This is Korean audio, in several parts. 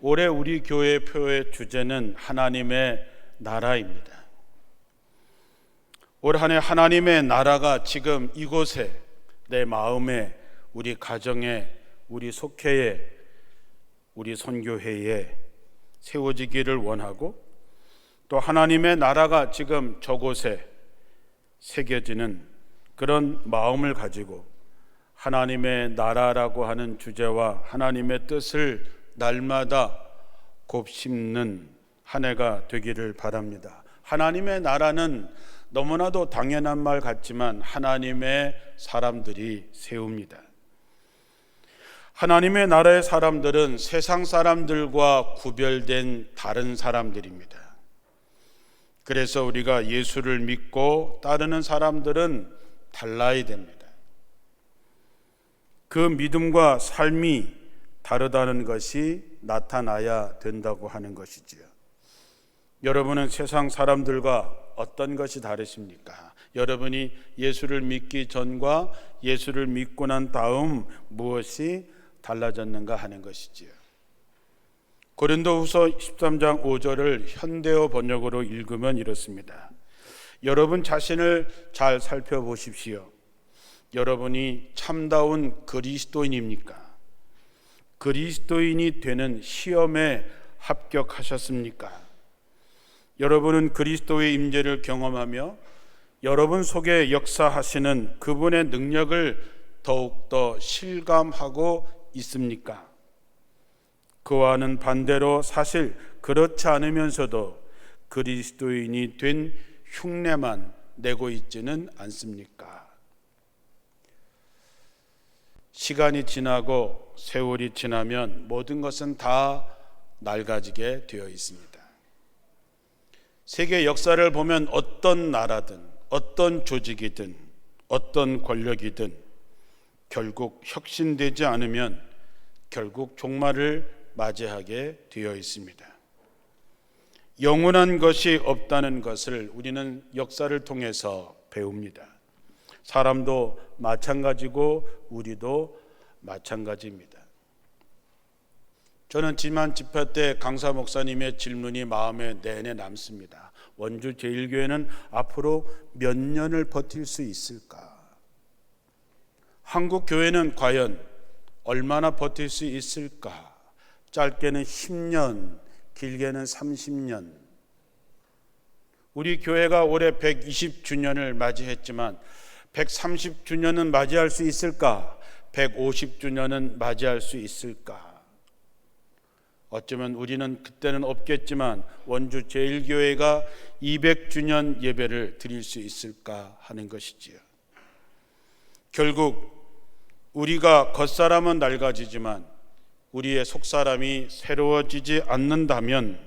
올해 우리 교회 표의 주제는 하나님의 나라입니다. 올 한 해 하나님의 나라가 지금 이곳에, 내 마음에, 우리 가정에, 우리 속회에, 우리 선교회에 세워지기를 원하고, 또 하나님의 나라가 지금 저곳에 새겨지는 그런 마음을 가지고 하나님의 나라라고 하는 주제와 하나님의 뜻을 날마다 곱씹는 한 해가 되기를 바랍니다. 하나님의 나라는 너무나도 당연한 말 같지만 하나님의 사람들이 세웁니다. 하나님의 나라의 사람들은 세상 사람들과 구별된 다른 사람들입니다. 그래서 우리가 예수를 믿고 따르는 사람들은 달라야 됩니다. 그 믿음과 삶이 다르다는 것이 나타나야 된다고 하는 것이지요. 여러분은 세상 사람들과 어떤 것이 다르십니까? 여러분이 예수를 믿기 전과 예수를 믿고 난 다음 무엇이 달라졌는가 하는 것이지요. 고린도후서 13장 5절을 현대어 번역으로 읽으면 이렇습니다. 여러분 자신을 잘 살펴보십시오. 여러분이 참다운 그리스도인입니까? 그리스도인이 되는 시험에 합격하셨습니까? 여러분은 그리스도의 임재를 경험하며 여러분 속에 역사하시는 그분의 능력을 더욱더 실감하고 있습니까? 그와는 반대로 사실 그렇지 않으면서도 그리스도인이 된 흉내만 내고 있지는 않습니까? 시간이 지나고 세월이 지나면 모든 것은 다 낡아지게 되어 있습니다. 세계 역사를 보면 어떤 나라든 어떤 조직이든 어떤 권력이든 결국 혁신되지 않으면 결국 종말을 맞이하게 되어 있습니다. 영원한 것이 없다는 것을 우리는 역사를 통해서 배웁니다. 사람도 마찬가지고 우리도 마찬가지입니다. 저는 지난 집회 때 강사 목사님의 질문이 마음에 내내 남습니다. 원주 제1교회는 앞으로 몇 년을 버틸 수 있을까? 한국 교회는 과연 얼마나 버틸 수 있을까? 짧게는 10년, 길게는 30년. 우리 교회가 올해 120주년을 맞이했지만 130주년은 맞이할 수 있을까? 150주년은 맞이할 수 있을까? 어쩌면 우리는 그때는 없겠지만 원주 제1교회가 200주년 예배를 드릴 수 있을까 하는 것이지요. 결국 우리가 겉사람은 낡아지지만 우리의 속사람이 새로워지지 않는다면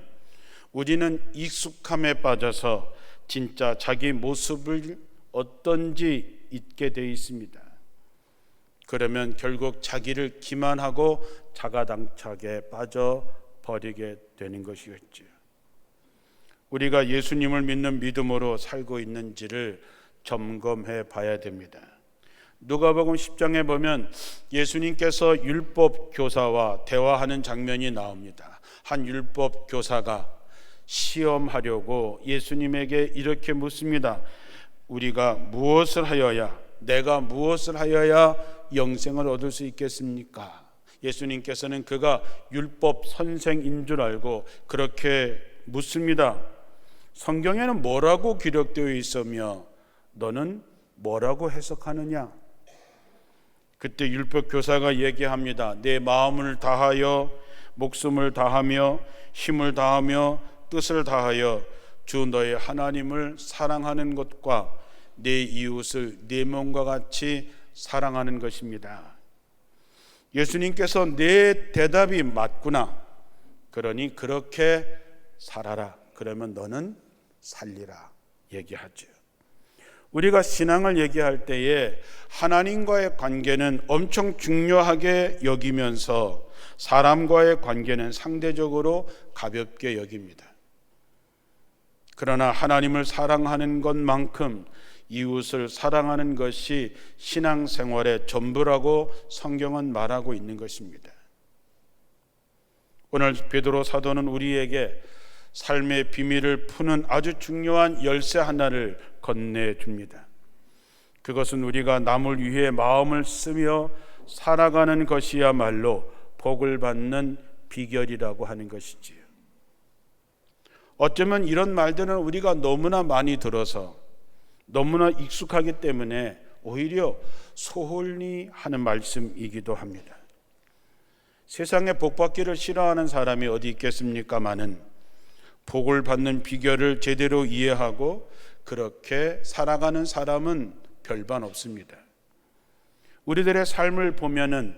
우리는 익숙함에 빠져서 진짜 자기 모습을 어떤지 잊게 되어 있습니다. 그러면 결국 자기를 기만하고 자가당착에 빠져버리게 되는 것이겠죠. 우리가 예수님을 믿는 믿음으로 살고 있는지를 점검해 봐야 됩니다. 누가복음 10장에 보면 예수님께서 율법 교사와 대화하는 장면이 나옵니다. 한 율법 교사가 시험하려고 예수님에게 이렇게 묻습니다. 우리가 무엇을 하여야, 내가 무엇을 하여야 영생을 얻을 수 있겠습니까? 예수님께서는 그가 율법 선생인 줄 알고 그렇게 묻습니다. 성경에는 뭐라고 기록되어 있으며 너는 뭐라고 해석하느냐? 그때 율법 교사가 얘기합니다. 내 마음을 다하여 목숨을 다하며 힘을 다하며 뜻을 다하여 주 너의 하나님을 사랑하는 것과 내 이웃을 내 몸과 같이 사랑하는 것입니다. 예수님께서 내 대답이 맞구나. 그러니 그렇게 살아라. 그러면 너는 살리라 얘기하죠. 우리가 신앙을 얘기할 때에 하나님과의 관계는 엄청 중요하게 여기면서 사람과의 관계는 상대적으로 가볍게 여깁니다. 그러나 하나님을 사랑하는 것만큼 이웃을 사랑하는 것이 신앙생활의 전부라고 성경은 말하고 있는 것입니다. 오늘 베드로 사도는 우리에게 삶의 비밀을 푸는 아주 중요한 열쇠 하나를 건네줍니다. 그것은 우리가 남을 위해 마음을 쓰며 살아가는 것이야말로 복을 받는 비결이라고 하는 것이지요. 어쩌면 이런 말들은 우리가 너무나 많이 들어서 너무나 익숙하기 때문에 오히려 소홀히 하는 말씀이기도 합니다. 세상에 복 받기를 싫어하는 사람이 어디 있겠습니까마는 복을 받는 비결을 제대로 이해하고 그렇게 살아가는 사람은 별반 없습니다. 우리들의 삶을 보면은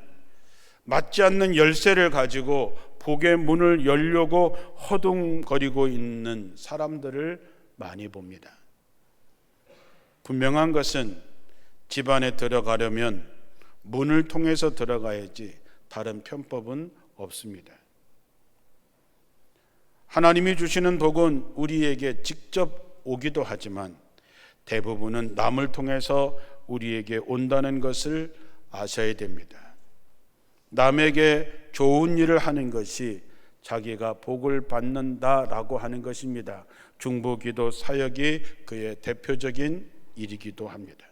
맞지 않는 열쇠를 가지고 복의 문을 열려고 허둥거리고 있는 사람들을 많이 봅니다. 분명한 것은 집 안에 들어가려면 문을 통해서 들어가야지 다른 편법은 없습니다. 하나님이 주시는 복은 우리에게 직접 오기도 하지만 대부분은 남을 통해서 우리에게 온다는 것을 아셔야 됩니다. 남에게 좋은 일을 하는 것이 자기가 복을 받는다라고 하는 것입니다. 중보기도 사역이 그의 대표적인 일이기도 합니다.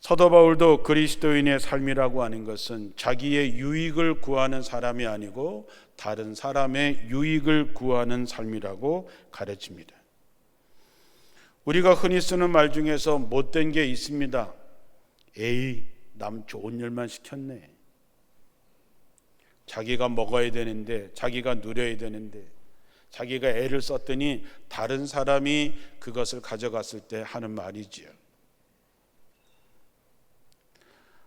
사도 바울도 그리스도인의 삶이라고 하는 것은 자기의 유익을 구하는 사람이 아니고 다른 사람의 유익을 구하는 삶이라고 가르칩니다. 우리가 흔히 쓰는 말 중에서 못된 게 있습니다. 에이, 남 좋은 일만 시켰네. 자기가 먹어야 되는데, 자기가 누려야 되는데, 자기가 애를 썼더니 다른 사람이 그것을 가져갔을 때 하는 말이지요.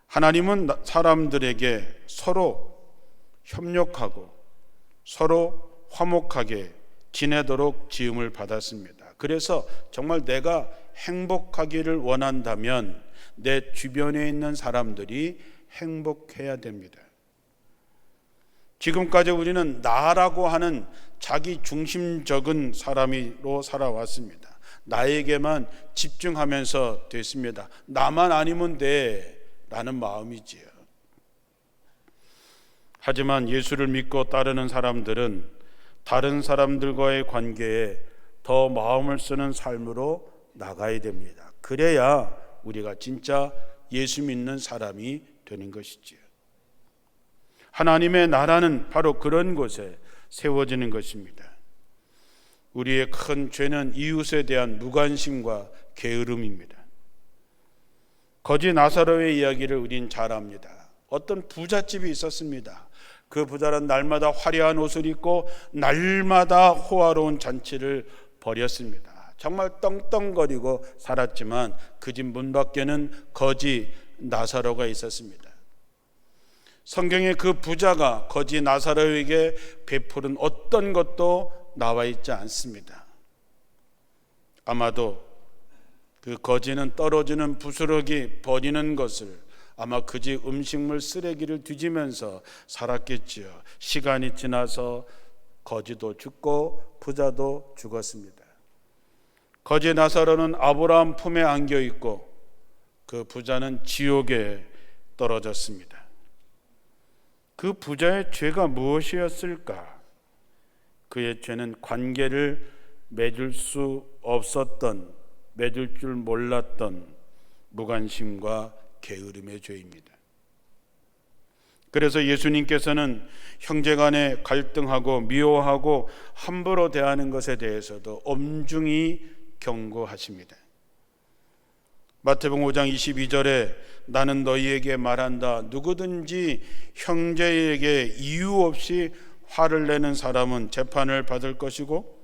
하나님은 사람들에게 서로 협력하고 서로 화목하게 지내도록 지음을 받았습니다. 그래서 정말 내가 행복하기를 원한다면 내 주변에 있는 사람들이 행복해야 됩니다. 지금까지 우리는 나라고 하는 자기 중심적인 사람으로 살아왔습니다. 나에게만 집중하면서 됐습니다. 나만 아니면 돼 라는 마음이지요. 하지만 예수를 믿고 따르는 사람들은 다른 사람들과의 관계에 더 마음을 쓰는 삶으로 나가야 됩니다. 그래야 우리가 진짜 예수 믿는 사람이 되는 것이지요. 하나님의 나라는 바로 그런 곳에 세워지는 것입니다. 우리의 큰 죄는 이웃에 대한 무관심과 게으름입니다. 거지 나사로의 이야기를 우린 잘 압니다. 어떤 부잣집이 있었습니다. 그 부자는 날마다 화려한 옷을 입고 날마다 호화로운 잔치를 벌였습니다. 정말 떵떵거리고 살았지만 그 집 문 밖에는 거지 나사로가 있었습니다. 성경에 그 부자가 거지 나사로에게 베푸는 어떤 것도 나와 있지 않습니다. 아마도 그 거지는 떨어지는 부스러기 버리는 것을 아마 그 집 음식물 쓰레기를 뒤지면서 살았겠지요. 시간이 지나서 거지도 죽고 부자도 죽었습니다. 거지 나사로는 아브라함 품에 안겨 있고 그 부자는 지옥에 떨어졌습니다. 그 부자의 죄가 무엇이었을까? 그의 죄는 관계를 맺을 수 없었던, 맺을 줄 몰랐던 무관심과 게으름의 죄입니다. 그래서 예수님께서는 형제간에 갈등하고 미워하고 함부로 대하는 것에 대해서도 엄중히 경고하십니다. 마태복음 5장 22절에 나는 너희에게 말한다. 누구든지 형제에게 이유 없이 화를 내는 사람은 재판을 받을 것이고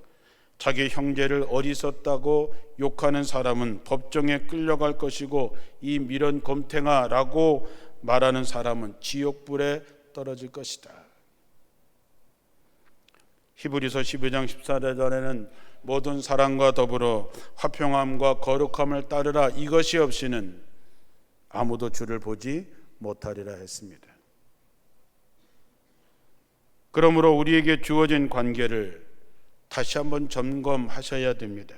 자기 형제를 어리석다고 욕하는 사람은 법정에 끌려갈 것이고 이 미련 곰탱아라고 말하는 사람은 지옥불에 떨어질 것이다. 히브리서 12장 14절에는 모든 사랑과 더불어 화평함과 거룩함을 따르라. 이것이 없이는 아무도 주를 보지 못하리라 했습니다. 그러므로 우리에게 주어진 관계를 다시 한번 점검하셔야 됩니다.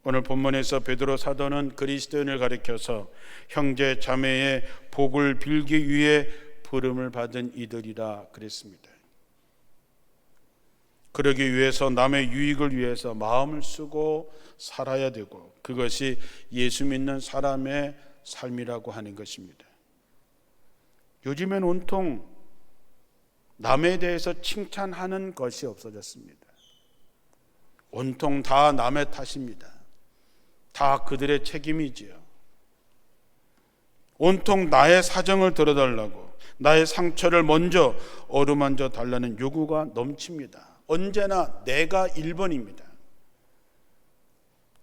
오늘 본문에서 베드로 사도는 그리스도인을 가리켜서 형제 자매의 복을 빌기 위해 부름을 받은 이들이라 그랬습니다. 그러기 위해서 남의 유익을 위해서 마음을 쓰고 살아야 되고, 그것이 예수 믿는 사람의 삶이라고 하는 것입니다. 요즘엔 온통 남에 대해서 칭찬하는 것이 없어졌습니다. 온통 다 남의 탓입니다. 다 그들의 책임이지요. 온통 나의 사정을 들어달라고, 나의 상처를 먼저 어루만져 달라는 요구가 넘칩니다. 언제나 내가 1번입니다.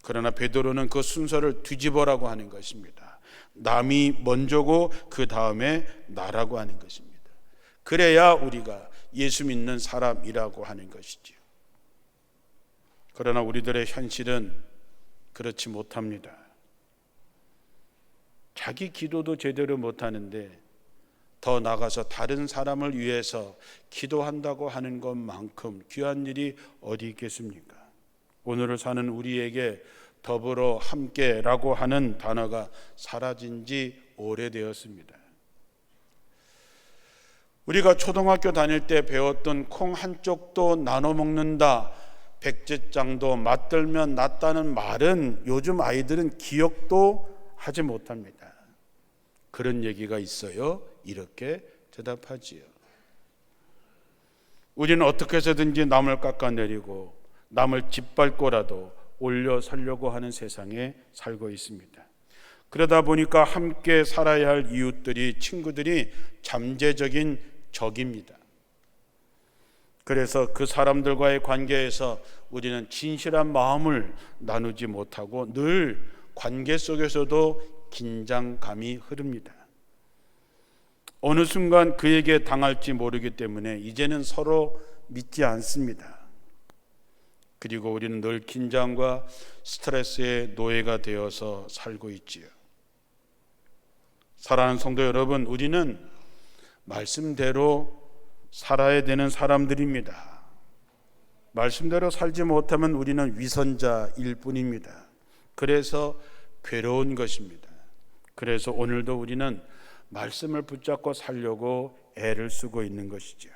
그러나 베드로는 그 순서를 뒤집어라고 하는 것입니다. 남이 먼저고 그 다음에 나라고 하는 것입니다. 그래야 우리가 예수 믿는 사람이라고 하는 것이지요. 그러나 우리들의 현실은 그렇지 못합니다. 자기 기도도 제대로 못하는데 더 나가서 다른 사람을 위해서 기도한다고 하는 것만큼 귀한 일이 어디 있겠습니까? 오늘을 사는 우리에게 더불어 함께라고 하는 단어가 사라진 지 오래되었습니다. 우리가 초등학교 다닐 때 배웠던 콩 한 쪽도 나눠 먹는다, 백제장도 맞들면 낫다는 말은 요즘 아이들은 기억도 하지 못합니다. 그런 얘기가 있어요? 이렇게 대답하지요. 우리는 어떻게 해서든지 남을 깎아내리고 남을 짓밟고라도 올려서려고 하는 세상에 살고 있습니다. 그러다 보니까 함께 살아야 할 이웃들이, 친구들이 잠재적인 적입니다. 그래서 그 사람들과의 관계에서 우리는 진실한 마음을 나누지 못하고 늘 관계 속에서도 긴장감이 흐릅니다. 어느 순간 그에게 당할지 모르기 때문에 이제는 서로 믿지 않습니다. 그리고 우리는 늘 긴장과 스트레스의 노예가 되어서 살고 있지요. 사랑하는 성도 여러분, 우리는 말씀대로 살아야 되는 사람들입니다. 말씀대로 살지 못하면 우리는 위선자일 뿐입니다. 그래서 괴로운 것입니다. 그래서 오늘도 우리는 말씀을 붙잡고 살려고 애를 쓰고 있는 것이죠.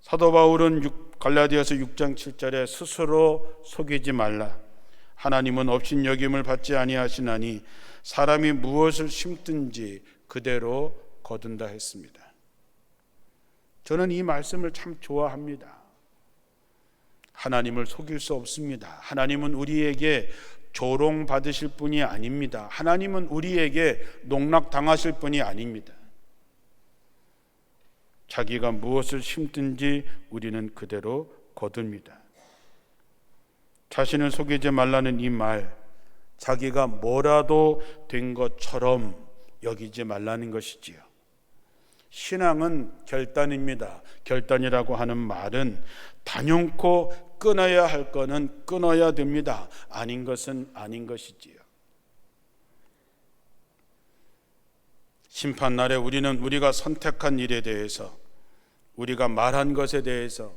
사도 바울은 갈라디아서 6장 7절에 스스로 속이지 말라. 하나님은 업신여김을 받지 아니하시나니 사람이 무엇을 심든지 그대로 거둔다 했습니다. 저는 이 말씀을 참 좋아합니다. 하나님을 속일 수 없습니다. 하나님은 우리에게 조롱받으실 분이 아닙니다. 하나님은 우리에게 농락당하실 분이 아닙니다. 자기가 무엇을 심든지 우리는 그대로 거둡니다. 자신을 속이지 말라는 이 말, 자기가 뭐라도 된 것처럼 여기지 말라는 것이지요. 신앙은 결단입니다. 결단이라고 하는 말은 단연코 끊어야 할 것은 끊어야 됩니다. 아닌 것은 아닌 것이지요. 심판날에 우리는 우리가 선택한 일에 대해서, 우리가 말한 것에 대해서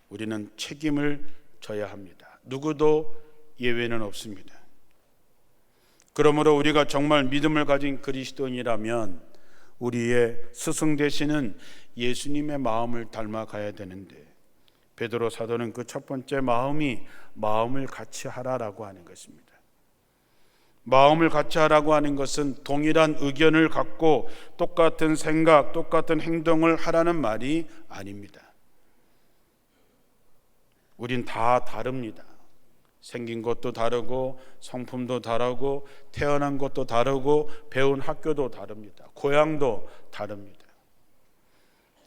우리는 책임을 져야 합니다. 누구도 예외는 없습니다. 그러므로 우리가 정말 믿음을 가진 그리스도인이라면 우리의 스승 되시는 예수님의 마음을 닮아가야 되는데, 베드로 사도는 그 첫 번째 마음이 마음을 같이 하라라고 하는 것입니다. 마음을 같이 하라고 하는 것은 동일한 의견을 갖고 똑같은 생각, 똑같은 행동을 하라는 말이 아닙니다. 우린 다 다릅니다. 생긴 것도 다르고 성품도 다르고 태어난 것도 다르고 배운 학교도 다릅니다. 고향도 다릅니다.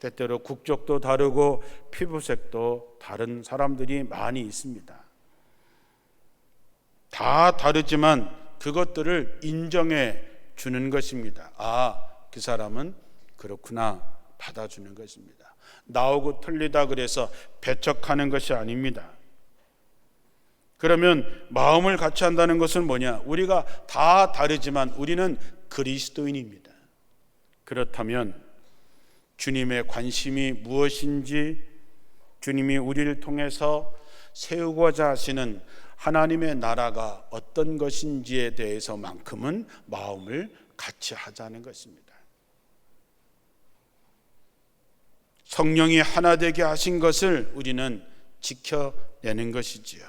때때로 국적도 다르고 피부색도 다른 사람들이 많이 있습니다. 다 다르지만 그것들을 인정해 주는 것입니다. 아, 그 사람은 그렇구나, 받아주는 것입니다. 나오고 틀리다 그래서 배척하는 것이 아닙니다. 그러면 마음을 같이 한다는 것은 뭐냐? 우리가 다 다르지만 우리는 그리스도인입니다. 그렇다면 주님의 관심이 무엇인지, 주님이 우리를 통해서 세우고자 하시는 하나님의 나라가 어떤 것인지에 대해서만큼은 마음을 같이 하자는 것입니다. 성령이 하나 되게 하신 것을 우리는 지켜내는 것이지요.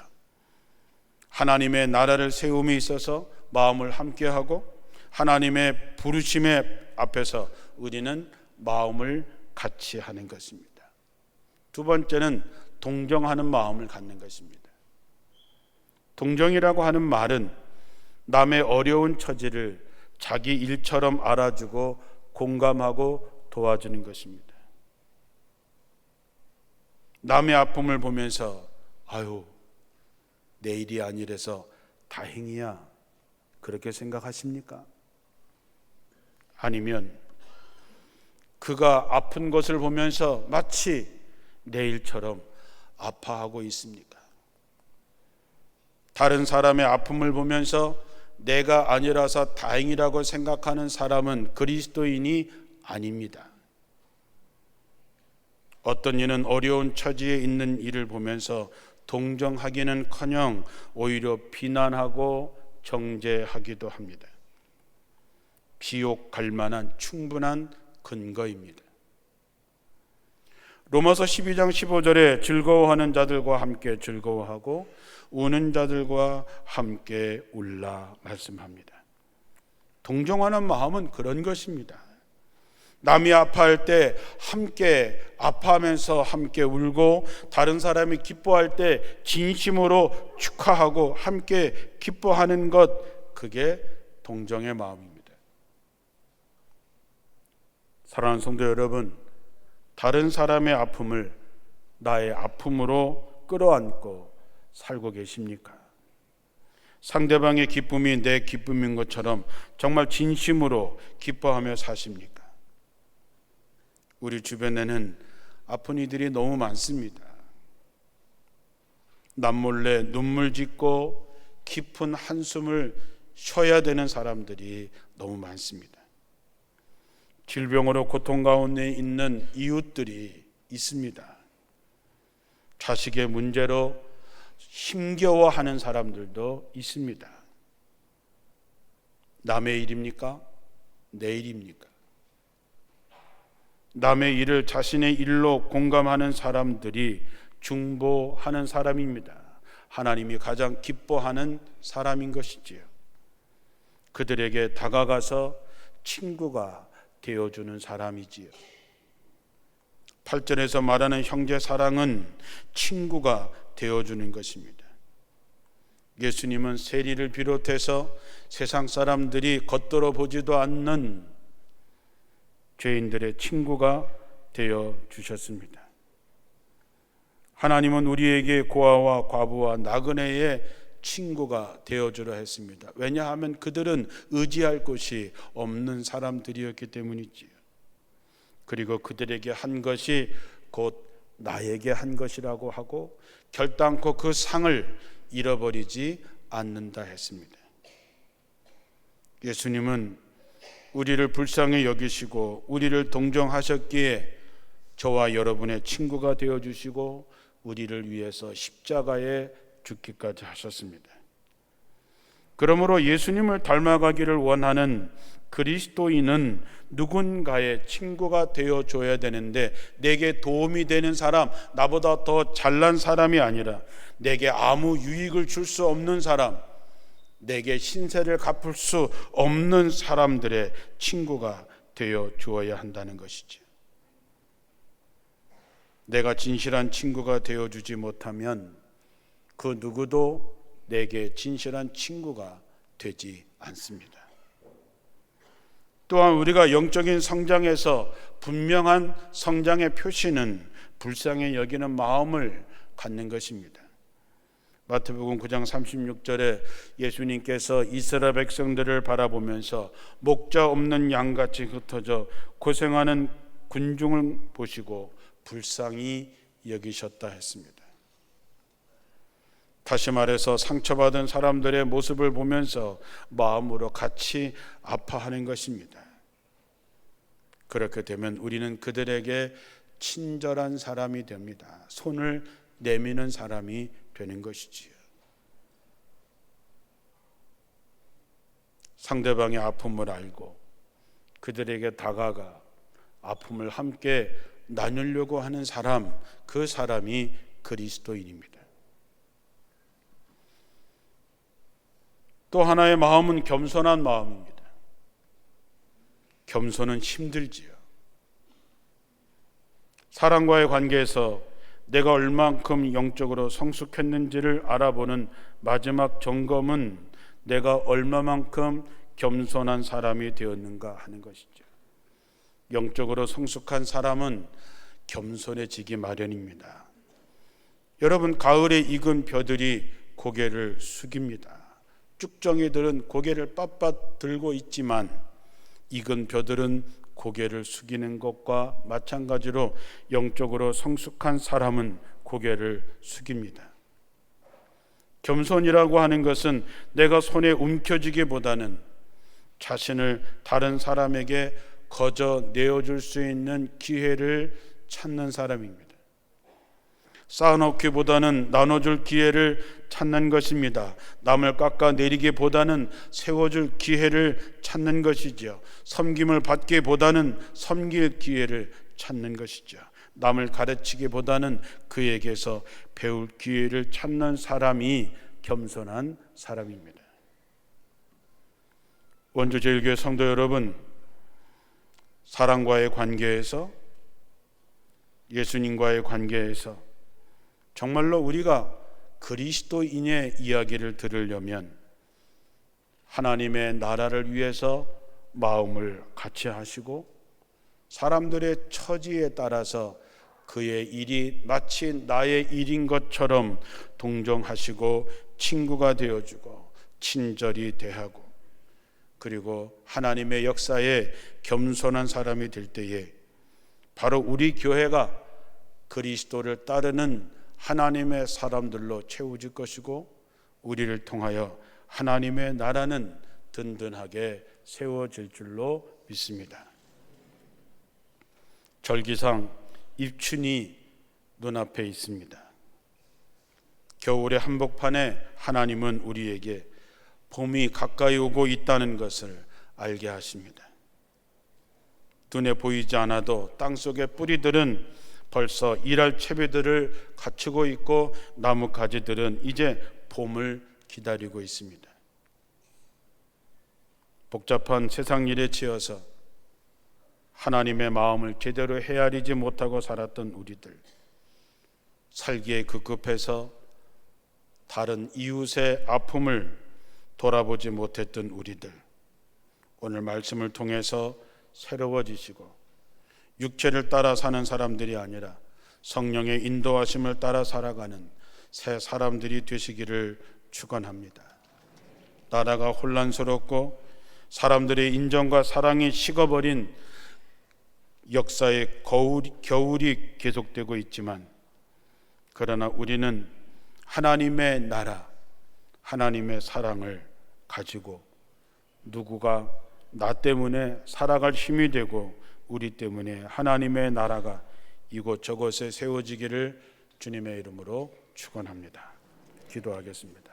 하나님의 나라를 세움에 있어서 마음을 함께하고 하나님의 부르심의 앞에서 우리는 마음을 같이 하는 것입니다. 두 번째는 동정하는 마음을 갖는 것입니다. 동정이라고 하는 말은 남의 어려운 처지를 자기 일처럼 알아주고 공감하고 도와주는 것입니다. 남의 아픔을 보면서 아유, 내 일이 아니라서 다행이야, 그렇게 생각하십니까? 아니면 그가 아픈 것을 보면서 마치 내 일처럼 아파하고 있습니까? 다른 사람의 아픔을 보면서 내가 아니라서 다행이라고 생각하는 사람은 그리스도인이 아닙니다. 어떤 이는 어려운 처지에 있는 이를 보면서 동정하기는커녕 오히려 비난하고 정죄하기도 합니다. 지옥 갈 만한 충분한 근거입니다. 로마서 12장 15절에 즐거워하는 자들과 함께 즐거워하고 우는 자들과 함께 울라 말씀합니다. 동정하는 마음은 그런 것입니다. 남이 아파할 때 함께 아파하면서 함께 울고 다른 사람이 기뻐할 때 진심으로 축하하고 함께 기뻐하는 것, 그게 동정의 마음입니다. 사랑하는 성도 여러분, 다른 사람의 아픔을 나의 아픔으로 끌어안고 살고 계십니까? 상대방의 기쁨이 내 기쁨인 것처럼 정말 진심으로 기뻐하며 사십니까? 우리 주변에는 아픈 이들이 너무 많습니다. 남몰래 눈물 짓고 깊은 한숨을 쉬어야 되는 사람들이 너무 많습니다. 질병으로 고통 가운데 있는 이웃들이 있습니다. 자식의 문제로 힘겨워하는 사람들도 있습니다. 남의 일입니까? 내 일입니까? 남의 일을 자신의 일로 공감하는 사람들이 중보하는 사람입니다. 하나님이 가장 기뻐하는 사람인 것이지요. 그들에게 다가가서 친구가 되어주는 사람이지요. 8절에서 말하는 형제 사랑은 친구가 되어주는 것입니다. 예수님은 세리를 비롯해서 세상 사람들이 겉돌아 보지도 않는 죄인들의 친구가 되어 주셨습니다. 하나님은 우리에게 고아와 과부와 나그네의 친구가 되어주려 했습니다. 왜냐하면 그들은 의지할 곳이 없는 사람들이었기 때문이지요. 그리고 그들에게 한 것이 곧 나에게 한 것이라고 하고 결단코 그 상을 잃어버리지 않는다 했습니다. 예수님은 우리를 불쌍히 여기시고 우리를 동정하셨기에 저와 여러분의 친구가 되어주시고 우리를 위해서 십자가에 죽기까지 하셨습니다. 그러므로 예수님을 닮아가기를 원하는 그리스도인은 누군가의 친구가 되어줘야 되는데, 내게 도움이 되는 사람, 나보다 더 잘난 사람이 아니라 내게 아무 유익을 줄 수 없는 사람, 내게 신세를 갚을 수 없는 사람들의 친구가 되어 주어야 한다는 것이죠. 내가 진실한 친구가 되어주지 못하면 그 누구도 내게 진실한 친구가 되지 않습니다. 또한 우리가 영적인 성장에서 분명한 성장의 표시는 불쌍히 여기는 마음을 갖는 것입니다. 마태복음 9장 36절에 예수님께서 이스라엘 백성들을 바라보면서 목자 없는 양같이 흩어져 고생하는 군중을 보시고 불쌍히 여기셨다 했습니다. 다시 말해서 상처받은 사람들의 모습을 보면서 마음으로 같이 아파하는 것입니다. 그렇게 되면 우리는 그들에게 친절한 사람이 됩니다. 손을 내미는 사람이 되는 것이지요. 상대방의 아픔을 알고 그들에게 다가가 아픔을 함께 나누려고 하는 사람, 그 사람이 그리스도인입니다. 또 하나의 마음은 겸손한 마음입니다. 겸손은 힘들지요. 사람과의 관계에서 내가 얼만큼 영적으로 성숙했는지를 알아보는 마지막 점검은 내가 얼마만큼 겸손한 사람이 되었는가 하는 것이죠. 영적으로 성숙한 사람은 겸손해지기 마련입니다. 여러분, 가을에 익은 벼들이 고개를 숙입니다. 쭉정이들은 고개를 빳빳 들고 있지만 익은 벼들은 고개를 숙이는 것과 마찬가지로 영적으로 성숙한 사람은 고개를 숙입니다. 겸손이라고 하는 것은 내가 손에 움켜쥐기보다는 자신을 다른 사람에게 거저 내어줄 수 있는 기회를 찾는 사람입니다. 쌓아놓기보다는 나눠줄 기회를 찾는 것입니다. 남을 깎아내리기보다는 세워줄 기회를 찾는 것이죠. 섬김을 받기보다는 섬길 기회를 찾는 것이죠. 남을 가르치기보다는 그에게서 배울 기회를 찾는 사람이 겸손한 사람입니다. 원주제일교회 성도 여러분, 사랑과의 관계에서, 예수님과의 관계에서 정말로 우리가 그리스도인의 이야기를 들으려면 하나님의 나라를 위해서 마음을 같이 하시고 사람들의 처지에 따라서 그의 일이 마치 나의 일인 것처럼 동정하시고 친구가 되어주고 친절히 대하고, 그리고 하나님의 역사에 겸손한 사람이 될 때에 바로 우리 교회가 그리스도를 따르는 하나님의 사람들로 채워질 것이고, 우리를 통하여 하나님의 나라는 든든하게 세워질 줄로 믿습니다. 절기상 입춘이 눈앞에 있습니다. 겨울의 한복판에 하나님은 우리에게 봄이 가까이 오고 있다는 것을 알게 하십니다. 눈에 보이지 않아도 땅속의 뿌리들은 벌써 일할 채비들을 갖추고 있고 나뭇가지들은 이제 봄을 기다리고 있습니다. 복잡한 세상 일에 치여서 하나님의 마음을 제대로 헤아리지 못하고 살았던 우리들, 살기에 급급해서 다른 이웃의 아픔을 돌아보지 못했던 우리들, 오늘 말씀을 통해서 새로워지시고 육체를 따라 사는 사람들이 아니라 성령의 인도하심을 따라 살아가는 새 사람들이 되시기를 축원합니다. 나라가 혼란스럽고 사람들의 인정과 사랑이 식어버린 역사의 겨울이 계속되고 있지만, 그러나 우리는 하나님의 나라, 하나님의 사랑을 가지고 누구가 나 때문에 살아갈 힘이 되고 우리 때문에 하나님의 나라가 이곳저곳에 세워지기를 주님의 이름으로 축원합니다. 기도하겠습니다.